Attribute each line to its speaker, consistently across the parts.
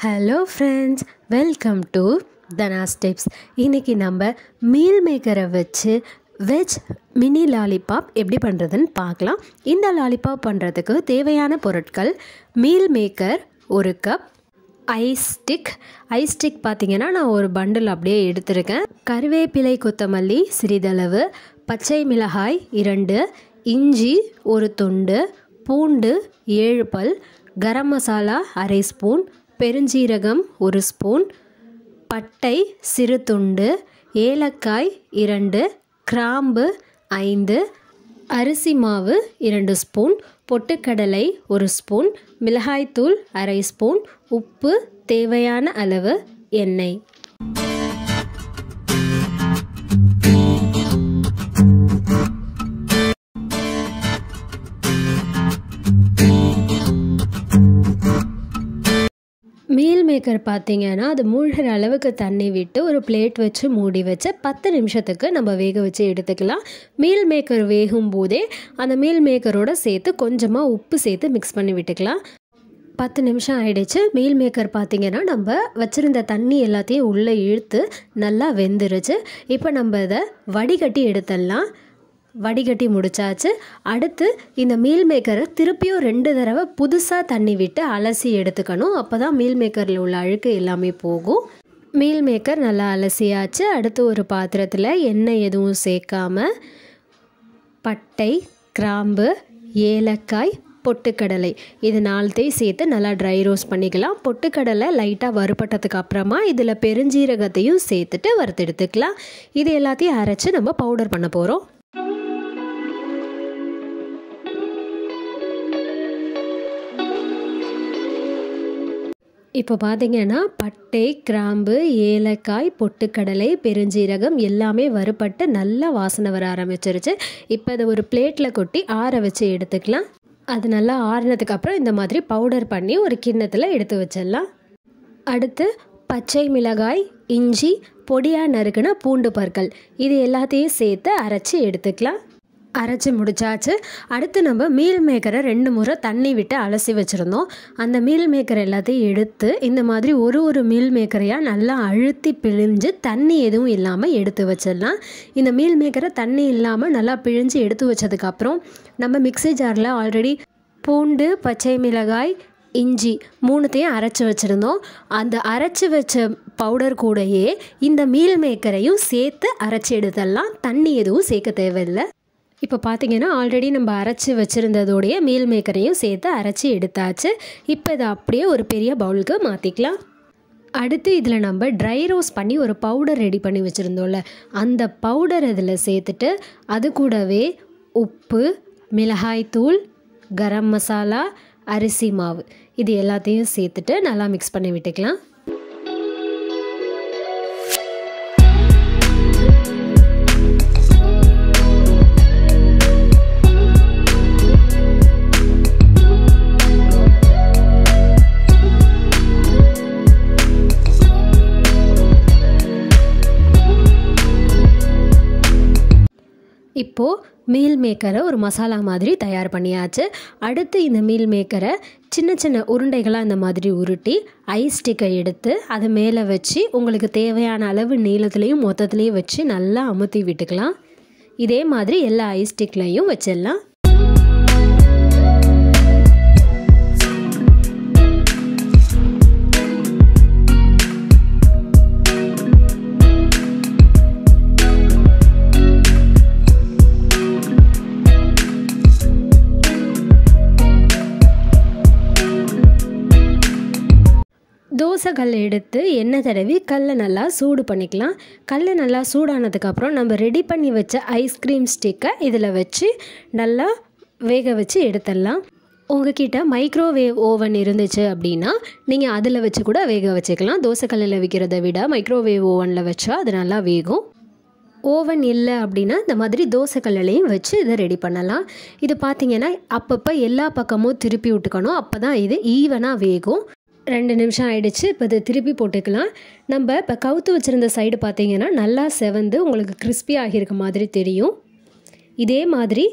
Speaker 1: Hello friends, welcome to Dhana's tips. இன்றைக்கி நம்ம meal மேக்கரை வச்சு வெஜ் மினி லாலிபாப் எப்படி பண்ணுறதுன்னு பார்க்கலாம். இந்த லாலிபாப் பண்ணுறதுக்கு தேவையான பொருட்கள்: meal maker 1 cup, ice stick பார்த்திங்கன்னா நான் ஒரு பண்டில் அப்படியே எடுத்திருக்கேன், கருவேப்பிலை கொத்தமல்லி சிறிதளவு, பச்சை மிளகாய் 2, இஞ்சி 1 துண்டு, பூண்டு 7 பல், கரம் மசாலா அரை ஸ்பூன், பெருஞ்சீரகம் 1 ஸ்பூன், பட்டை சிறு துண்டு, ஏலக்காய் 2, கிராம்பு 5, அரிசி மாவு 2 ஸ்பூன், பொட்டுக்கடலை 1 ஸ்பூன், மிளகாய்த்தூள் அரை ஸ்பூன், உப்பு தேவையான அளவு, எண்ணெய். மீல் மேக்கர் பார்த்திங்கன்னா அது மூழ்கிற அளவுக்கு தண்ணி விட்டு ஒரு பிளேட் வச்சு மூடி வச்சு 10 நிமிஷத்துக்கு நம்ம வேக வச்சு எடுத்துக்கலாம். மீல் மேக்கர் வேகும் போதே அந்த மீல் மேக்கரோடு சேர்த்து கொஞ்சமாக உப்பு சேர்த்து மிக்ஸ் பண்ணி விட்டுக்கலாம். 10 நிமிஷம் ஆயிடுச்சு. மீல் மேக்கர் பார்த்திங்கன்னா நம்ம வச்சுருந்த தண்ணி எல்லாத்தையும் உள்ளே இழுத்து நல்லா வெந்துருச்சு. இப்போ நம்ம இதை வடிகட்டி எடுத்துடலாம். வடிகட்டி முடிச்சாச்சு. அடுத்து இந்த மீல் மேக்கரை திருப்பியும் 2 தடவை புதுசாக தண்ணி விட்டு அலசி எடுத்துக்கணும். அப்போ தான் மீல் மேக்கரில் உள்ள அழுக்கு எல்லாமே போகும். மீல் மேக்கர் நல்லா அலசியாச்சு. அடுத்து ஒரு பாத்திரத்தில் எண்ணெய் எதுவும் சேர்க்காம பட்டை, கிராம்பு, ஏலக்காய், பொட்டுக்கடலை இது 4த்தையும் சேர்த்து நல்லா ட்ரை ரோஸ்ட் பண்ணிக்கலாம். பொட்டுக்கடலை லைட்டாக வறுபட்டதுக்கு அப்புறமா இதில் பெருஞ்சீரகத்தையும் சேர்த்துட்டு வறுத்து எடுத்துக்கலாம். இது எல்லாத்தையும் அரைச்சி நம்ம பவுடர் பண்ண போகிறோம். இப்போ பார்த்திங்கன்னா பட்டை, கிராம்பு, ஏலக்காய், பொட்டுக்கடலை, பெருஞ்சீரகம் எல்லாமே வறுபட்டு நல்லா வாசனை வர ஆரம்பிச்சிருச்சு. இப்போ அதை ஒரு பிளேட்டில் கொட்டி ஆற வச்சு எடுத்துக்கலாம். அது நல்லா ஆறினதுக்கப்புறம் இந்த மாதிரி பவுடர் பண்ணி ஒரு கிண்ணத்தில் எடுத்து வச்சிடலாம். அடுத்து பச்சை மிளகாய், இஞ்சி, பொடியாக நறுக்குன பூண்டு பற்கள் இது எல்லாத்தையும் சேர்த்து அரைச்சி எடுத்துக்கலாம். அரைச்சி முடிச்சாச்சு. அடுத்து நம்ம மீல் மேக்கரை 2 முறை தண்ணி விட்டு அலசி வச்சுருந்தோம். அந்த மீல் மேக்கர் எல்லாத்தையும் எடுத்து இந்த மாதிரி ஒரு மீல் மேக்கரையாக நல்லா அழுத்தி பிழிஞ்சு தண்ணி எதுவும் இல்லாமல் எடுத்து வச்சிடலாம். இந்த மீல் மேக்கரை தண்ணி இல்லாமல் நல்லா பிழிஞ்சு எடுத்து வச்சதுக்கப்புறம் நம்ம மிக்ஸி ஜாரில் ஆல்ரெடி பூண்டு, பச்சை மிளகாய், இஞ்சி 3த்தையும் அரைச்சி வச்சுருந்தோம். அந்த அரைச்சி வச்ச பவுடர் கூடயே இந்த மீல் மேக்கரையும் சேர்த்து அரைச்சி எடுத்துடலாம். தண்ணி எதுவும் சேர்க்க தேவையில்லை. இப்போ பார்த்திங்கன்னா ஆல்ரெடி நம்ம அரைச்சி வச்சுருந்ததோடைய மீல் மேக்கரையும் சேர்த்து அரைச்சி எடுத்தாச்சு. இப்போ இதை அப்படியே ஒரு பெரிய பவுலுக்கு மாற்றிக்கலாம். அடுத்து இதில் நம்ம ட்ரை ரோஸ்ட் பண்ணி ஒரு பவுடர் ரெடி பண்ணி வச்சுருந்தோம்ல, அந்த பவுடர் இதில் சேர்த்துட்டு அது கூடவே உப்பு, மிளகாய்த்தூள், கரம் மசாலா, அரிசி மாவு இது எல்லாத்தையும் சேர்த்துட்டு நல்லா மிக்ஸ் பண்ணி விட்டுக்கலாம். இப்போது மீல் மேக்கரை ஒரு மசாலா மாதிரி தயார் பண்ணியாச்சு. அடுத்து இந்த மீல் மேக்கரை சின்ன சின்ன உருண்டைகளாக இந்த மாதிரி உருட்டி ஐஸ் ஸ்டிக்கை எடுத்து அது மேலே வச்சு உங்களுக்கு தேவையான அளவு நீளத்துலேயும் மொத்தத்துலேயும் வச்சு நல்லா அமுத்தி விட்டுக்கலாம். இதே மாதிரி எல்லா ஐஸ் ஸ்டிக்லையும் வச்சிடலாம். தோசை கல் எடுத்து எண்ணெய் தடவி கல்லை நல்லா சூடு பண்ணிக்கலாம். கல் நல்லா சூடானதுக்கப்புறம் நம்ம ரெடி பண்ணி வச்ச ஐஸ்கிரீம் ஸ்டிக்கை இதில் வச்சு நல்லா வேக வச்சு எடுத்துடலாம். உங்ககிட்ட மைக்ரோவேவ் ஓவன் இருந்துச்சு அப்படின்னா நீங்கள் அதில் வச்சு கூட வேக வச்சுக்கலாம். தோசை கல்லில் வைக்கிறத விட மைக்ரோவேவ் ஓவனில் வச்சா அது நல்லா வேகும். ஓவன் இல்லை அப்படின்னா இந்த மாதிரி தோசை கல்லையும் வச்சு இதை ரெடி பண்ணலாம். இது பார்த்திங்கன்னா அப்பப்போ எல்லா பக்கமும் திருப்பி விட்டுக்கணும். அப்போ தான் இது ஈவனாக வேகும். 2 நிமிஷம் ஆயிடுச்சு. இப்போ இதை திருப்பி போட்டுக்கலாம். நம்ம இப்போ கவுத்து வச்சுருந்த சைடு பார்த்திங்கன்னா நல்லா செவந்து உங்களுக்கு கிறிஸ்பி ஆகியிருக்க மாதிரி தெரியும். இதே மாதிரி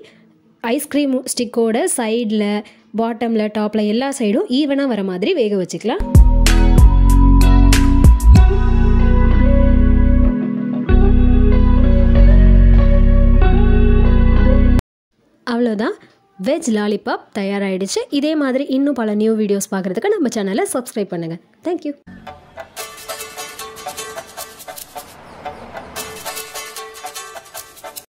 Speaker 1: ஐஸ்கிரீம் ஸ்டிக்கோட சைடில் பாட்டமில் டாப்பில் எல்லா சைடும் ஈவனாக வர மாதிரி வேக வச்சுக்கலாம். அவ்வளோதான், வெஜ் லாலிபாப் தயாராகிடுச்சு. இதே மாதிரி இன்னும் பல நியூ வீடியோஸ் பார்க்குறதுக்கு நம்ம சேனலை சப்ஸ்கிரைப் பண்ணுங்கள். தேங்க்யூ.